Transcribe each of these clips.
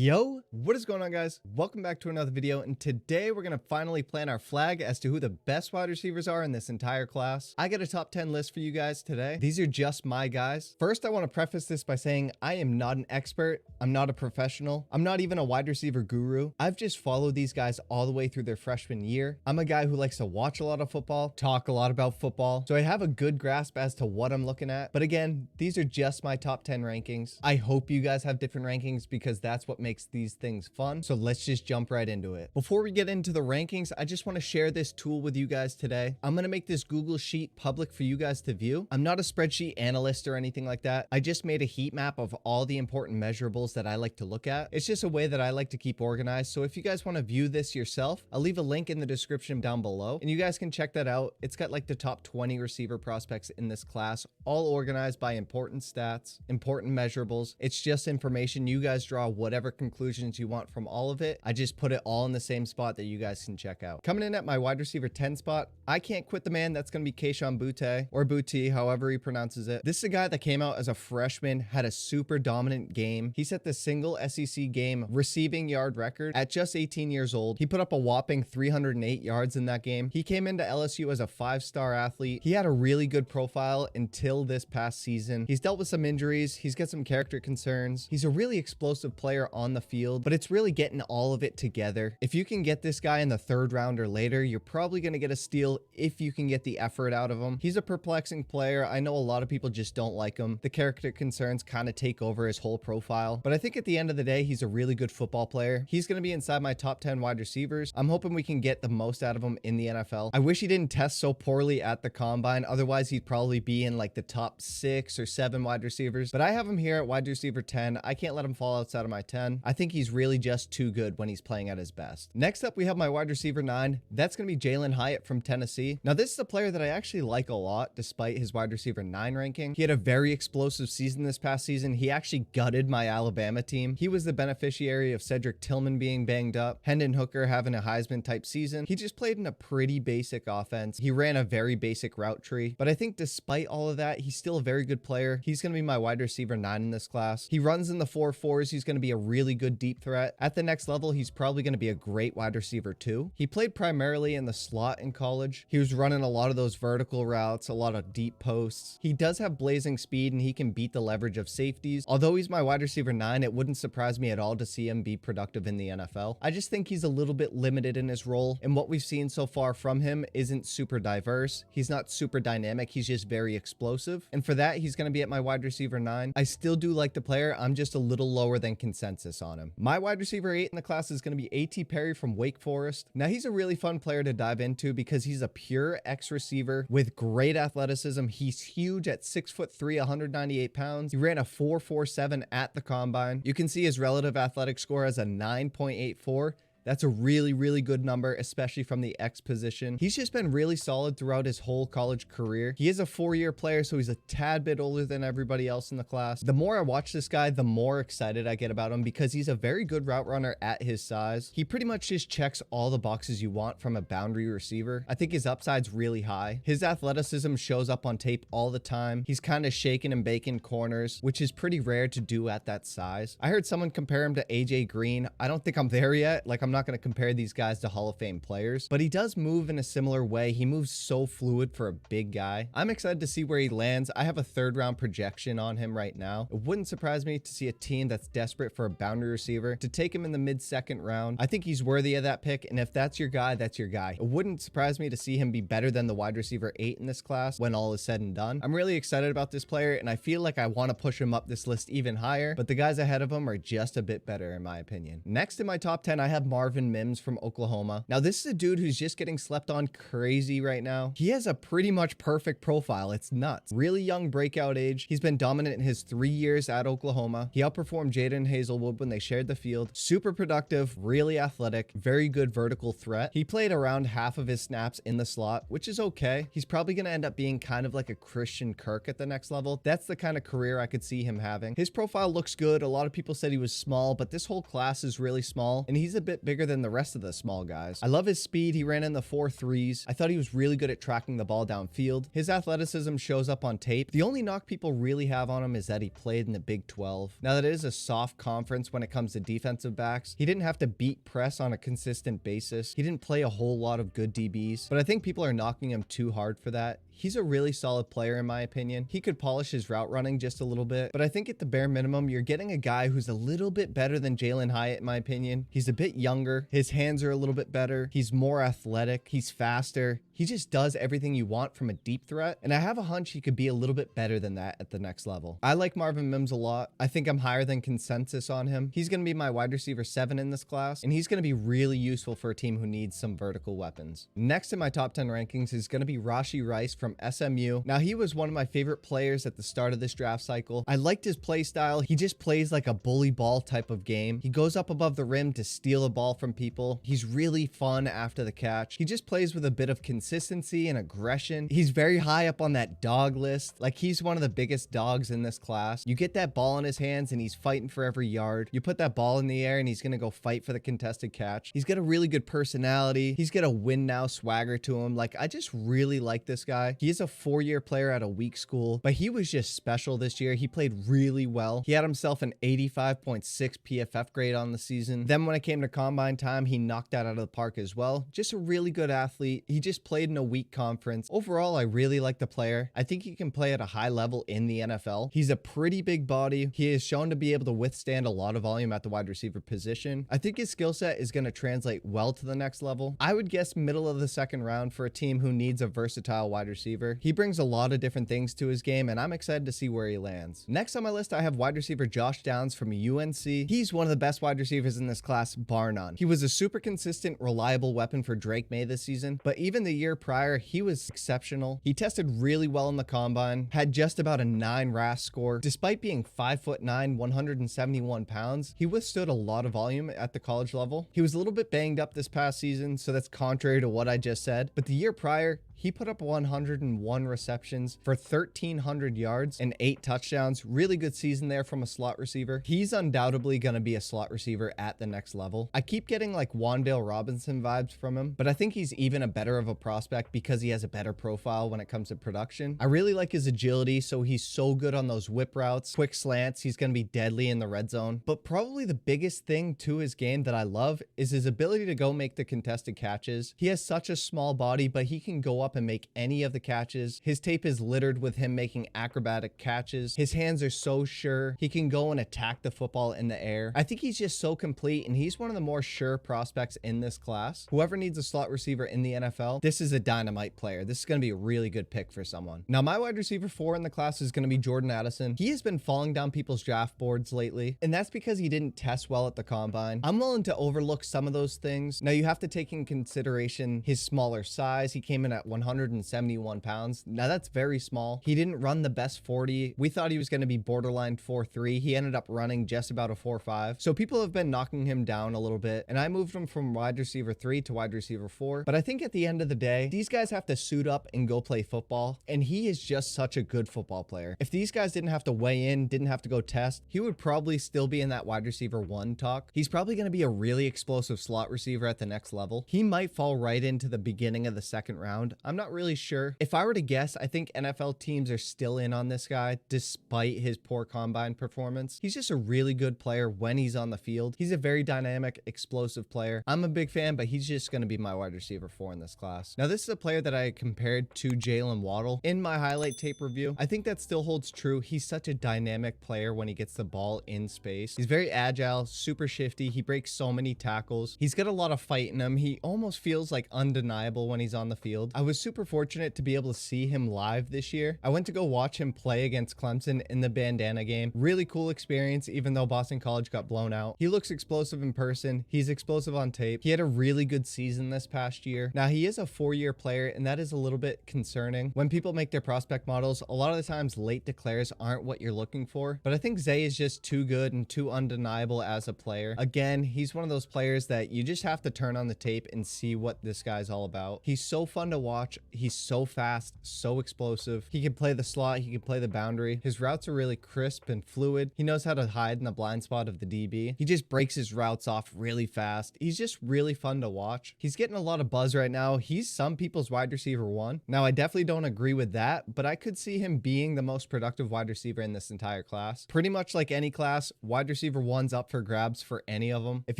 Yo, what is going on, guys? Welcome back to another video, and today we're going to finally plant our flag as to who the best wide receivers are in this entire class. I got a top 10 list for you guys today. These are just my guys. First, I want to preface this by saying I am not an expert. I'm not a professional. I'm not even a wide receiver guru. I've just followed these guys all the way through their freshman year. I'm a guy who likes to watch a lot of football, talk a lot about football, so I have a good grasp as to what I'm looking at. But again, these are just my top 10 rankings. I hope you guys have different rankings because that's what makes these things fun. So let's just jump right into it. Before we get into the rankings, I just want to share this tool with you guys today. I'm going to make this Google Sheet public for you guys to view. I'm not a spreadsheet analyst or anything like that. I just made a heat map of all the important measurables that I like to look at. It's just a way that I like to keep organized. So if you guys want to view this yourself, I'll leave a link in the description down below and you guys can check that out. It's got like the top 20 receiver prospects in this class, all organized by important stats, important measurables. It's just information. You guys draw whatever conclusions you want from all of it. I just put it all in the same spot that you guys can check out. Coming in at my wide receiver 10 spot, I can't quit the man. That's going to be Kayshon Boutte, or Boutte, however he pronounces it. This is a guy that came out as a freshman, had a super dominant game. He set the single SEC game receiving yard record at just 18 years old. He put up a whopping 308 yards in that game. He came into LSU as a 5-star athlete. He had a really good profile until this past season. He's dealt with some injuries. He's got some character concerns. He's a really explosive player on the field, but it's really getting all of it together. If you can get this guy in the 3rd round or later, you're probably going to get a steal if you can get the effort out of him. He's a perplexing player. I know a lot of people just don't like him. The character concerns kind of take over his whole profile, but I think at the end of the day, he's a really good football player. He's going to be inside my top 10 wide receivers. I'm hoping we can get the most out of him in the NFL. I wish he didn't test so poorly at the combine. Otherwise, he'd probably be in like the top 6 or 7 wide receivers, but I have him here at wide receiver 10. I can't let him fall outside of my 10. I think he's really just too good when he's playing at his best. Next up, we have my wide receiver 9. That's going to be Jalin Hyatt from Tennessee. Now, this is a player that I actually like a lot despite his wide receiver 9 ranking. He had a very explosive season this past season. He actually gutted my Alabama team. He was the beneficiary of Cedric Tillman being banged up, Hendon Hooker having a Heisman type season. He just played in a pretty basic offense. He ran a very basic route tree, but I think despite all of that, he's still a very good player. He's going to be my wide receiver 9 in this class. He runs in the 4.4s. He's going to be a really good deep threat. At the next level, he's probably going to be a great wide receiver too. He played primarily in the slot in college. He was running a lot of those vertical routes, a lot of deep posts. He does have blazing speed and he can beat the leverage of safeties. Although he's my wide receiver 9, it wouldn't surprise me at all to see him be productive in the NFL. I just think he's a little bit limited in his role, and what we've seen so far from him isn't super diverse. He's not super dynamic. He's just very explosive. And for that, he's going to be at my wide receiver 9. I still do like the player. I'm just a little lower than consensus on him. My wide receiver 8 in the class is going to be A.T Perry from Wake Forest. Now, he's a really fun player to dive into because he's a pure X receiver with great athleticism. He's huge at 6'3", 198 pounds. He ran a 4.47 at the combine. You can see his relative athletic score as a 9.84. That's a really, really good number, especially from the X position. He's just been really solid throughout his whole college career. He is a 4-year player, so he's a tad bit older than everybody else in the class. The more I watch this guy, the more excited I get about him because he's a very good route runner at his size. He pretty much just checks all the boxes you want from a boundary receiver. I think his upside's really high. His athleticism shows up on tape all the time. He's kind of shaking and baking corners, which is pretty rare to do at that size. I heard someone compare him to AJ Green. I don't think I'm there yet. Like, I'm not going to compare these guys to Hall of Fame players, but he does move in a similar way. He moves so fluid for a big guy. I'm excited to see where he lands. I have a 3rd round projection on him right now. It wouldn't surprise me to see a team that's desperate for a boundary receiver to take him in the mid-2nd round. I think he's worthy of that pick, and if that's your guy, that's your guy. It wouldn't surprise me to see him be better than the wide receiver 8 in this class when all is said and done. I'm really excited about this player, and I feel like I want to push him up this list even higher, but the guys ahead of him are just a bit better in my opinion. Next in my top 10, I have Marvin Mims from Oklahoma. Now, this is a dude who's just getting slept on crazy right now. He has a pretty much perfect profile. It's nuts. Really young breakout age. He's been dominant in his 3 years at Oklahoma. He outperformed Jaden Hazelwood when they shared the field. Super productive, really athletic, very good vertical threat. He played around half of his snaps in the slot, which is okay. He's probably going to end up being kind of like a Christian Kirk at the next level. That's the kind of career I could see him having. His profile looks good. A lot of people said he was small, but this whole class is really small, and he's a bit bigger than the rest of the small guys. I love his speed. He ran in the 4.3s. I thought he was really good at tracking the ball downfield. His athleticism shows up on tape. The only knock people really have on him is that he played in the Big 12. Now, that is a soft conference when it comes to defensive backs. He didn't have to beat press on a consistent basis. He didn't play a whole lot of good DBs, but I think people are knocking him too hard for that. He's a really solid player in my opinion. He could polish his route running just a little bit, but I think at the bare minimum, you're getting a guy who's a little bit better than Jalin Hyatt in my opinion. He's a bit younger. His hands are a little bit better. He's more athletic. He's faster. He just does everything you want from a deep threat, and I have a hunch he could be a little bit better than that at the next level. I like Marvin Mims a lot. I think I'm higher than consensus on him. He's going to be my wide receiver 7 in this class, and he's going to be really useful for a team who needs some vertical weapons. Next in my top 10 rankings is going to be Rashee Rice from SMU. Now, he was one of my favorite players at the start of this draft cycle. I liked his play style. He just plays like a bully ball type of game. He goes up above the rim to steal a ball from people. He's really fun after the catch. He just plays with a bit of consistency and aggression. He's very high up on that dog list. Like, he's one of the biggest dogs in this class. You get that ball in his hands and he's fighting for every yard. You put that ball in the air and he's going to go fight for the contested catch. He's got a really good personality. He's got a win now swagger to him. Like, I just really like this guy. He is a 4-year player at a weak school, but he was just special this year. He played really well. He had himself an 85.6 PFF grade on the season. Then when it came to combine time, he knocked that out of the park as well. Just a really good athlete. He just played in a weak conference. Overall, I really like the player. I think he can play at a high level in the NFL. He's a pretty big body. He is shown to be able to withstand a lot of volume at the wide receiver position. I think his skill set is going to translate well to the next level. I would guess middle of the second round for a team who needs a versatile wide receiver. He brings a lot of different things to his game, and I'm excited to see where he lands. Next on my list, I have wide receiver Josh Downs from UNC. He's one of the best wide receivers in this class, bar none. He was a super consistent, reliable weapon for Drake May this season, but even the year prior, he was exceptional. He tested really well in the combine, had just about a 9 RAS score. Despite being 5'9", 171 pounds, he withstood a lot of volume at the college level. He was a little bit banged up this past season, so that's contrary to what I just said, but the year prior, he put up 101 receptions for 1,300 yards and 8 touchdowns. Really good season there from a slot receiver. He's undoubtedly going to be a slot receiver at the next level. I keep getting like Wan'Dale Robinson vibes from him, but I think he's even a better of a prospect because he has a better profile when it comes to production. I really like his agility, so he's so good on those whip routes, quick slants. He's going to be deadly in the red zone. But probably the biggest thing to his game that I love is his ability to go make the contested catches. He has such a small body, but he can go up and make any of the catches. His tape is littered with him making acrobatic catches. His hands are so sure. He can go and attack the football in the air. I think he's just so complete, and he's one of the more sure prospects in this class. Whoever needs a slot receiver in the NFL, this is a dynamite player. This is going to be a really good pick for someone. Now, my wide receiver 4 in the class is going to be Jordan Addison. He has been falling down people's draft boards lately, and that's because he didn't test well at the combine. I'm willing to overlook some of those things. Now, you have to take in consideration his smaller size. He came in at 171 pounds. Now, that's very small. He didn't run the best 40. We thought he was going to be borderline 4.3. He ended up running just about a 4.5. So people have been knocking him down a little bit, and I moved him from wide receiver 3 to wide receiver 4. But I think at the end of the day, these guys have to suit up and go play football, and he is just such a good football player. If these guys didn't have to weigh in, didn't have to go test, he would probably still be in that wide receiver 1 talk. He's probably going to be a really explosive slot receiver at the next level. He might fall right into the beginning of the second round. I'm not really sure. If I were to guess, I think NFL teams are still in on this guy despite his poor combine performance. He's just a really good player when he's on the field. He's a very dynamic, explosive player. I'm a big fan, but he's just going to be my wide receiver 4 in this class. Now, this is a player that I compared to Jalen Waddle in my highlight tape review. I think that still holds true. He's such a dynamic player when he gets the ball in space. He's very agile, super shifty. He breaks so many tackles. He's got a lot of fight in him. He almost feels like undeniable when he's on the field. I was super fortunate to be able to see him live this year. I went to go watch him play against Clemson in the bandana game. Really cool experience, even though Boston College got blown out. He looks explosive in person. He's explosive on tape. He had a really good season this past year. Now, he is a 4-year player, and that is a little bit concerning. When people make their prospect models, a lot of the times late declares aren't what you're looking for, but I think Zay is just too good and too undeniable as a player. Again, he's one of those players that you just have to turn on the tape and see what this guy's all about. He's so fun to watch. watch. He's so fast, so explosive. He can play the slot, he can play the boundary. His routes are really crisp and fluid. He knows how to hide in the blind spot of the DB. He just breaks his routes off really fast. He's just really fun to watch. He's getting a lot of buzz right now. He's some people's wide receiver 1. Now, I definitely don't agree with that, but I could see him being the most productive wide receiver in this entire class. Pretty much like any class, wide receiver 1's up for grabs for any of them. If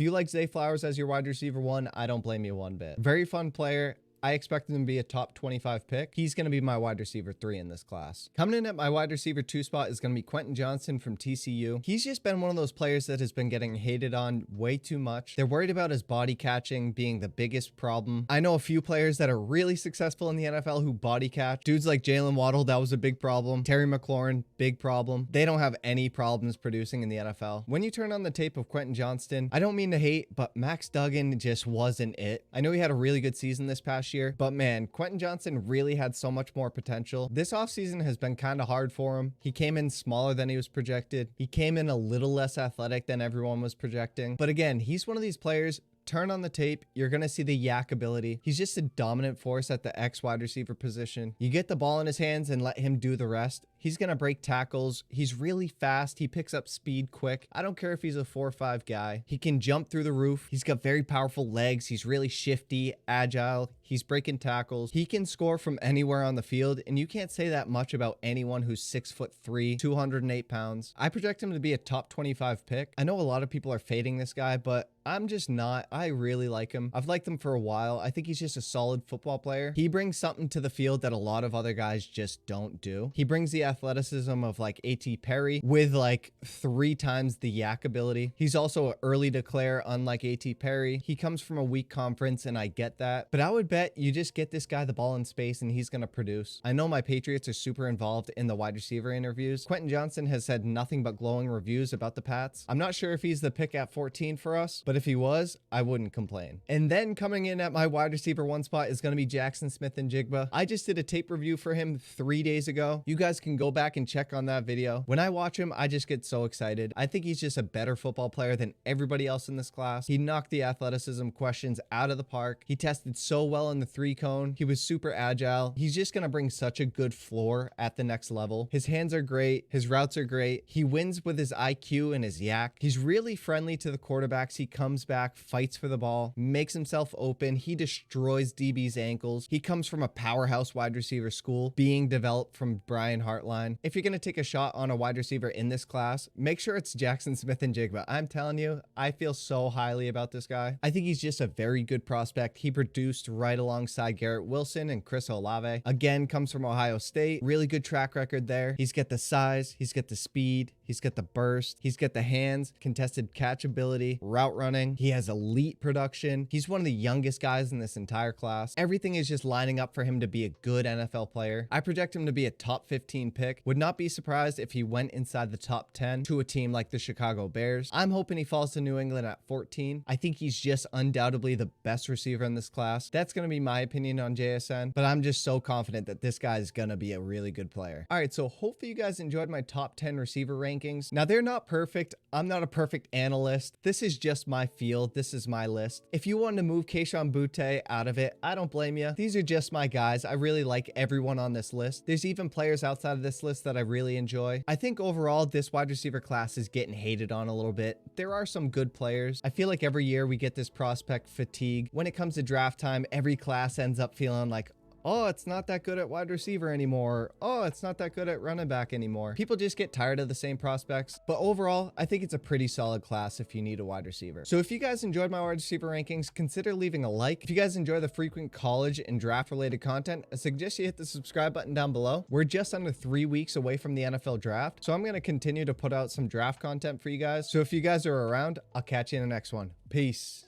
you like Zay Flowers as your wide receiver 1, I don't blame you one bit. Very fun player. I expect him to be a top 25 pick. He's going to be my wide receiver 3 in this class. Coming in at my wide receiver 2 spot is going to be Quentin Johnston from TCU. He's just been one of those players that has been getting hated on way too much. They're worried about his body catching being the biggest problem. I know a few players that are really successful in the NFL who body catch. Dudes like Jalen Waddle, that was a big problem. Terry McLaurin, big problem. They don't have any problems producing in the NFL. When you turn on the tape of Quentin Johnston, I don't mean to hate, but Max Duggan just wasn't it. I know he had a really good season this past year, but man, Quentin Johnston really had so much more potential. This offseason has been kind of hard for him. He came in smaller than he was projected. He came in a little less athletic than everyone was projecting. But again, he's one of these players. Turn on the tape, you're going to see the yak ability. He's just a dominant force at the X wide receiver position. You get the ball in his hands and let him do the rest. He's going to break tackles. He's really fast. He picks up speed quick. I don't care if he's a 4-5 guy. He can jump through the roof. He's got very powerful legs. He's really shifty, agile. He's breaking tackles. He can score from anywhere on the field, and you can't say that much about anyone who's 6'3", 208 pounds. I project him to be a top 25 pick. I know a lot of people are fading this guy, but I'm just not. I really like him. I've liked him for a while. I think he's just a solid football player. He brings something to the field that a lot of other guys just don't do. He brings the athleticism of like A.T. Perry with like 3 times the yak ability. He's also an early declare, unlike A.T. Perry. He comes from a weak conference, and I get that. But I would bet you just get this guy the ball in space, and he's going to produce. I know my Patriots are super involved in the wide receiver interviews. Quentin Johnston has said nothing but glowing reviews about the Pats. I'm not sure if he's the pick at 14 for us, but if he was, I wouldn't complain. And then coming in at my wide receiver 1 spot is going to be Jaxon Smith-Njigba. I just did a tape review for him 3 days ago. You guys can go back and check on that video. When I watch him, I just get so excited. I think he's just a better football player than everybody else in this class. He knocked the athleticism questions out of the park. He tested so well in the 3-cone. He was super agile. He's just going to bring such a good floor at the next level. His hands are great. His routes are great. He wins with his IQ and his yak. He's really friendly to the quarterbacks. He comes back, fights for the ball, makes himself open. He destroys DB's ankles. He comes from a powerhouse wide receiver school being developed from Brian Hartline. If you're going to take a shot on a wide receiver in this class, make sure it's Jaxon Smith-Njigba. I'm telling you, I feel so highly about this guy. I think he's just a very good prospect. He produced right alongside Garrett Wilson and Chris Olave. Again, comes from Ohio State. Really good track record there. He's got the size. He's got the speed. He's got the burst. He's got the hands, contested catch ability, route running. He has elite production. He's one of the youngest guys in this entire class. Everything is just lining up for him to be a good NFL player. I project him to be a top 15 pick. Would not be surprised if he went inside the top 10 to a team like the Chicago Bears. I'm hoping he falls to New England at 14. I think he's just undoubtedly the best receiver in this class. That's going to be my opinion on JSN, but I'm just so confident that this guy is going to be a really good player. All right, so hopefully you guys enjoyed my top 10 receiver rankings. Now, they're not perfect. I'm not a perfect analyst. This is just my field. This is my list. If you wanted to move Kayshon Boutte out of it, I don't blame you. These are just my guys. I really like everyone on this list. There's even players outside of this list that I really enjoy. I think overall, this wide receiver class is getting hated on a little bit. There are some good players. I feel like every year we get this prospect fatigue. When it comes to draft time, every class ends up feeling like, oh, it's not that good at wide receiver anymore. Oh, it's not that good at running back anymore. People just get tired of the same prospects. But overall, I think it's a pretty solid class if you need a wide receiver. So if you guys enjoyed my wide receiver rankings, consider leaving a like. If you guys enjoy the frequent college and draft related content, I suggest you hit the subscribe button down below. We're just under 3 weeks away from the NFL draft, so I'm going to continue to put out some draft content for you guys. So if you guys are around, I'll catch you in the next one. Peace.